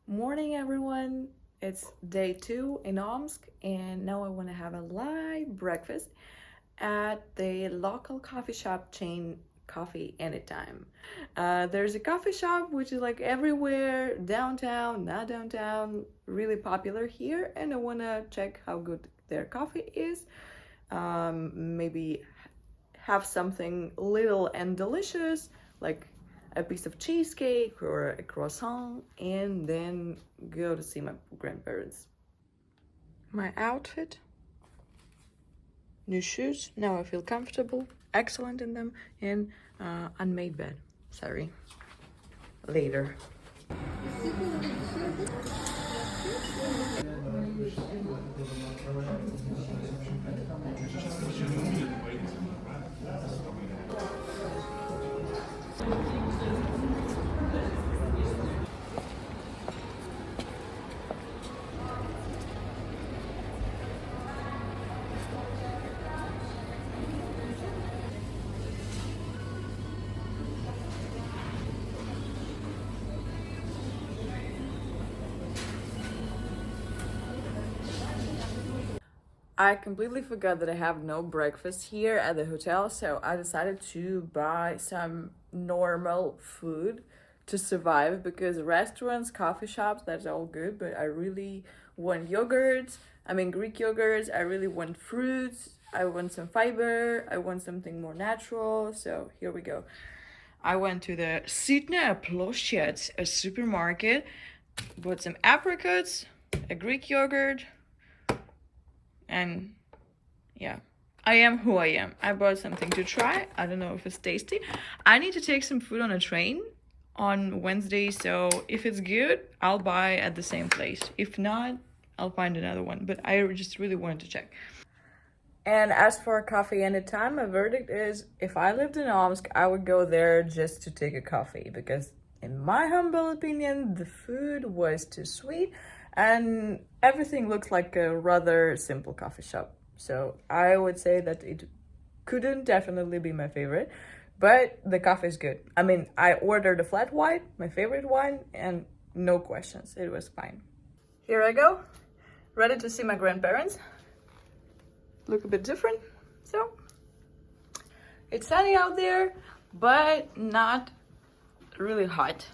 Morning, everyone. It's day 2 in Omsk, and now I want to have a light breakfast at the local coffee shop chain Coffee Anytime. There's a coffee shop which is like everywhere, downtown, not downtown, really popular here, and I want to check how good their coffee is. Maybe have something little and delicious, like a piece of cheesecake or a croissant, and then go to see my grandparents. My outfit, new shoes, now I feel comfortable, excellent in them, and unmade bed. Sorry. Later. I completely forgot that I have no breakfast here at the hotel, so I decided to buy some normal food to survive because restaurants, coffee shops, that's all good, but I really want yogurts. I mean, Greek yogurts. I really want fruits. I want some fiber. I want something more natural. So here we go. I went to the Sydney Ploshchets, a supermarket, bought some apricots, a Greek yogurt, and yeah, I am who I am. I bought something to try. I don't know if it's tasty. I need to take some food on a train on Wednesday, so if it's good, I'll buy at the same place. If not, I'll find another one, but I just really wanted to check. And as for Coffee Anytime, my verdict is if I lived in Omsk, I would go there just to take a coffee because, in my humble opinion, the food was too sweet and everything looks like a rather simple coffee shop. So I would say that it couldn't definitely be my favorite, but the coffee is good. I mean, I ordered a flat white, my favorite one, and no questions. It was fine. Here I go, ready to see my grandparents. Look a bit different. So it's sunny out there, but not really hot.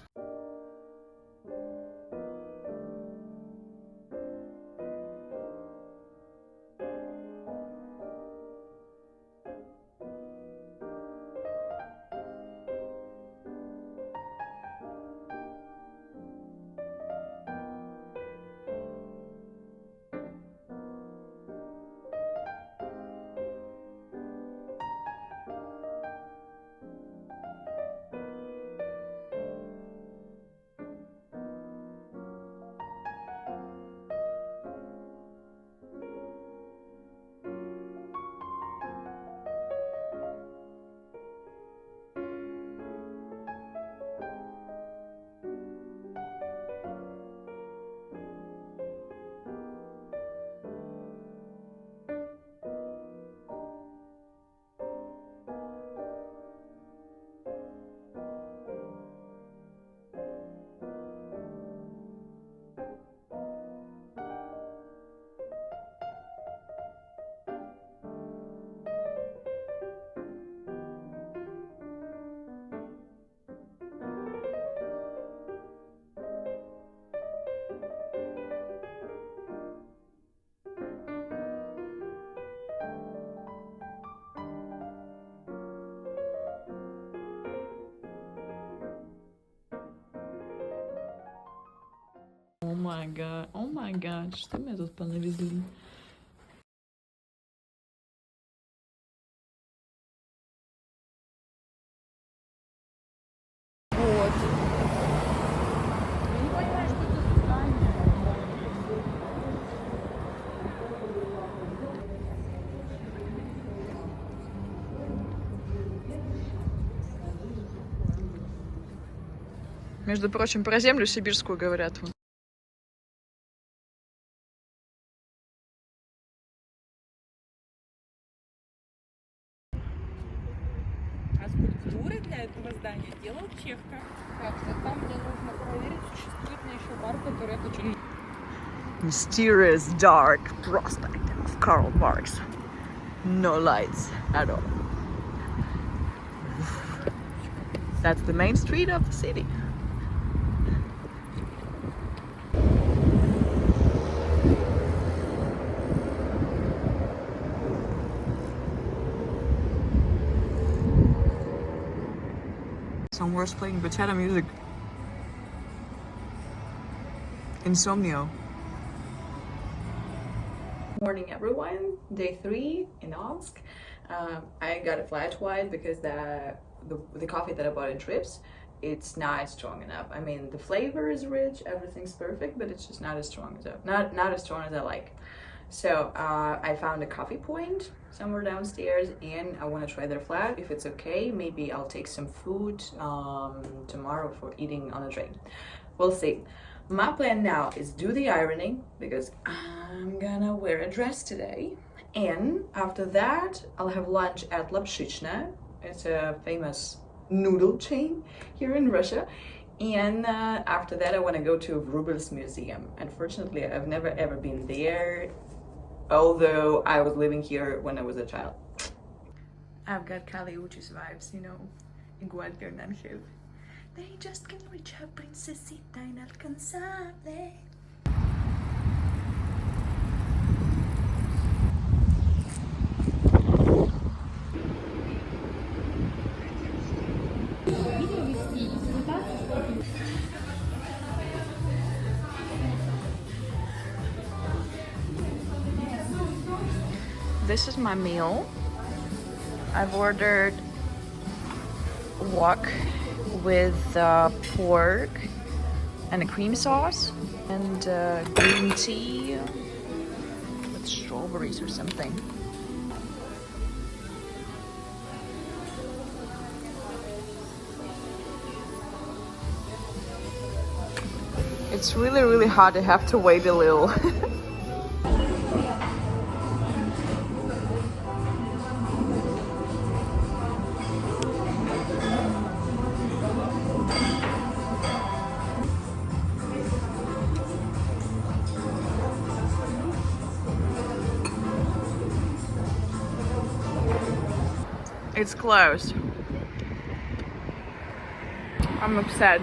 О май гад, что меня тут понавезли? Вот. Я не понимаю, что это за здание. Между прочим, про землю сибирскую говорят. А скульптуры для этого здания делал Чехка. Так, там, где нужно проверить, существует ли еще марка Mysterious dark prospect of Karl Marx. No lights at all. That's the main street of the city. Someone's playing bachata music. Insomnio. Morning everyone, day 3 in Omsk. I got a flat white because the coffee that I bought in Trips, it's not strong enough. I mean, the flavor is rich, everything's perfect, but it's just not as strong as not as strong as I like. So I found a coffee point somewhere downstairs, and I want to try their flat. If it's okay, maybe I'll take some food tomorrow for eating on the train. We'll see. My plan now is do the ironing because I'm gonna wear a dress today, and after that I'll have lunch at Lapshichna. It's a famous noodle chain here in Russia. And after that I want to go to Vrubel's museum. Unfortunately, I've never ever been there, although I was living here when I was a child. I've got Kali Uchis vibes, you know, igual que un ángel. They just can't reach her princesita inalcanzable. This is my meal. I've ordered wok with pork and a cream sauce and green tea with strawberries or something. It's really hot. I have to wait a little. It's closed. I'm upset.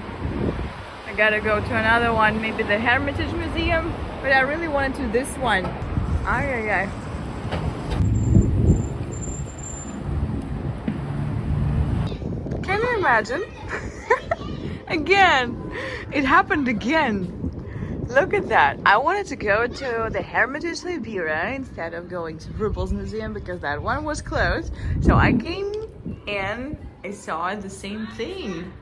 I gotta go to another one, maybe the Hermitage Museum, but I really wanted to this one. Ay. Can you imagine? Again, it happened again. Look at that. I wanted to go to the Hermitage Libera instead of going to Vrubel's museum because that one was closed. So I came and I saw the same thing.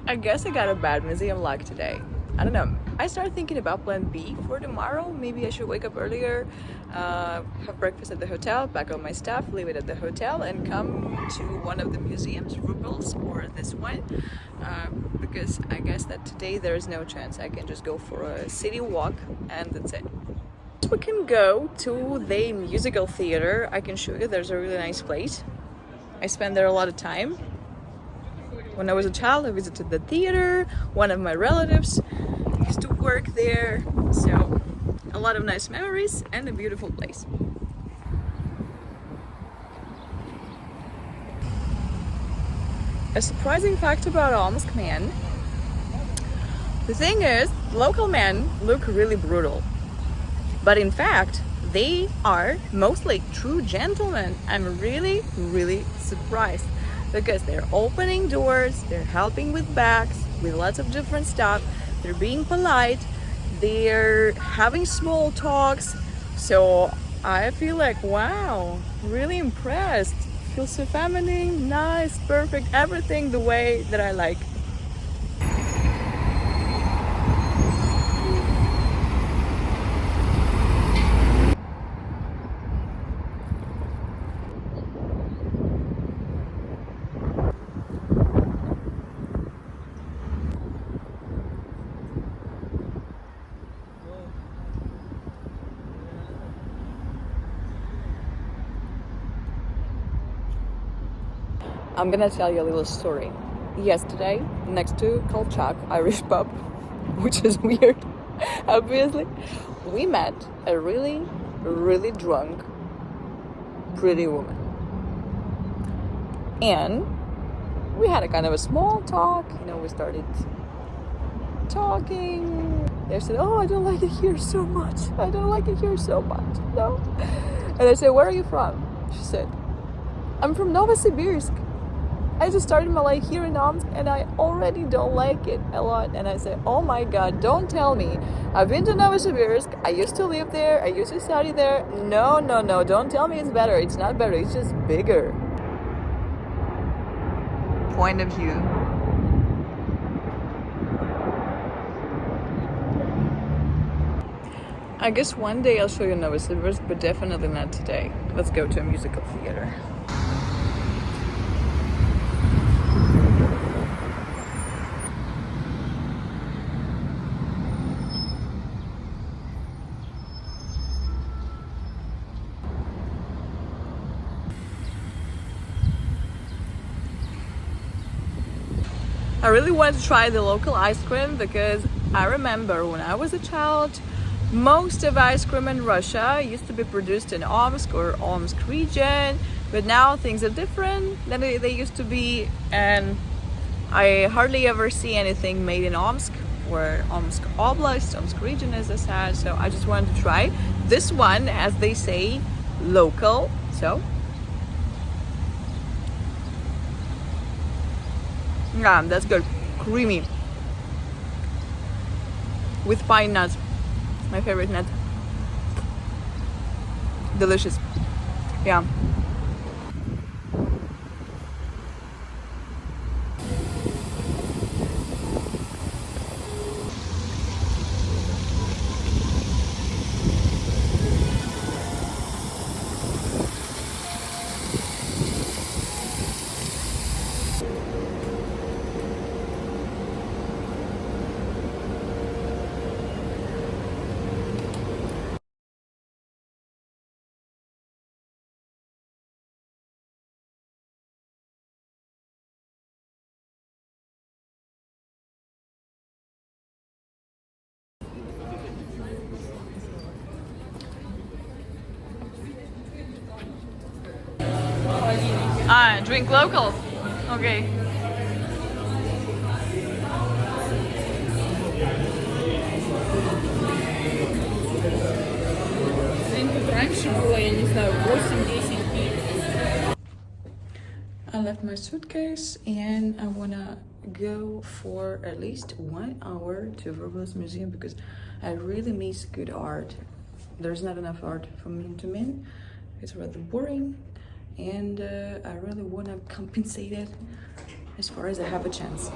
I guess I got a bad museum luck today. I don't know. I started thinking about plan B for tomorrow. Maybe I should wake up earlier, have breakfast at the hotel, pack all my stuff, leave it at the hotel, and come to one of the museums, Vrubel's or this one, because I guess that today there is no chance. I can just go for a city walk and that's it. We can go to the musical theater. I can show you. There's a really nice place. I spend there a lot of time. When I was a child, I visited the theater. One of my relatives used to work there, so a lot of nice memories and a beautiful place. A surprising fact about Omsk men. The thing is, local men look really brutal, but in fact, they are mostly true gentlemen. I'm really surprised because they're opening doors, they're helping with bags, with lots of different stuff. They're being polite, they're having small talks. So I feel like, wow, really impressed. Feels so feminine, nice, perfect, everything the way that I like. I'm gonna tell you a little story. yesterday next to Kolchak Irish pub, which is weird, obviously. We met a really, really drunk, pretty woman. And we had a kind of a small talk, we started talking. They said, oh, I don't like it here so much. I don't like it here so much, no. And I said, where are you from? She said, I'm from Novosibirsk. I just started my life here in Omsk and I already don't like it a lot. And I said, oh my God, don't tell me. I've been to Novosibirsk. I used to live there. I used to study there. No, don't tell me it's better. It's not better. It's just bigger. Point of view. I guess one day I'll show you Novosibirsk, but definitely not today. Let's go to a musical theater. I really wanted to try the local ice cream because I remember when I was a child, most of ice cream in Russia used to be produced in Omsk or Omsk region, but now things are different than they used to be, and I hardly ever see anything made in Omsk or Omsk Oblast, Omsk region as I said, so I just wanted to try this one, as they say, local. So yeah, that's good. Creamy. With pine nuts. My favorite nut. Delicious. Yeah. Drink local. Okay. Раньше было, я не знаю, 8-10 дней. I left my suitcase and I wanna go for at least 1 hour to Vrubel's museum because I really miss good art. There's not enough art for me to mean. It's rather boring, and I really wanna compensate it as far as I have a chance.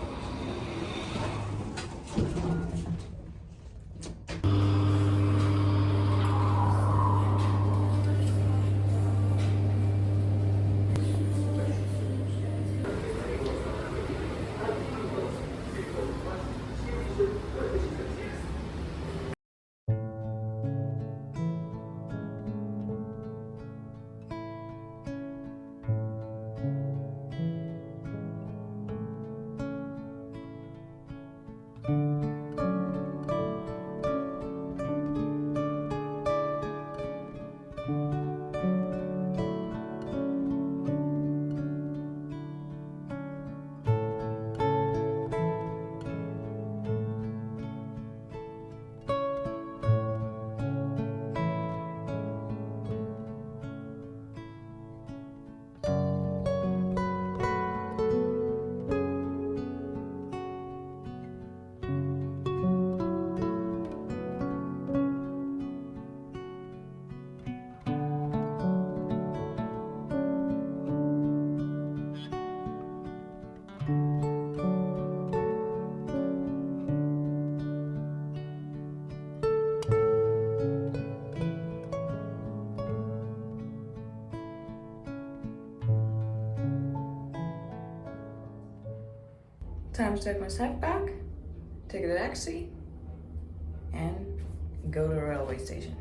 Time to take my sack back, take a taxi, and go to the railway station.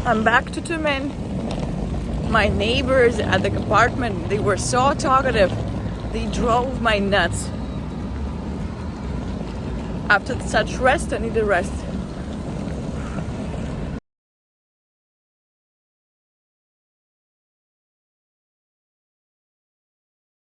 I'm back to Tumen. My neighbors at the apartment, they were so talkative. They drove my nuts. After such rest, I need a rest.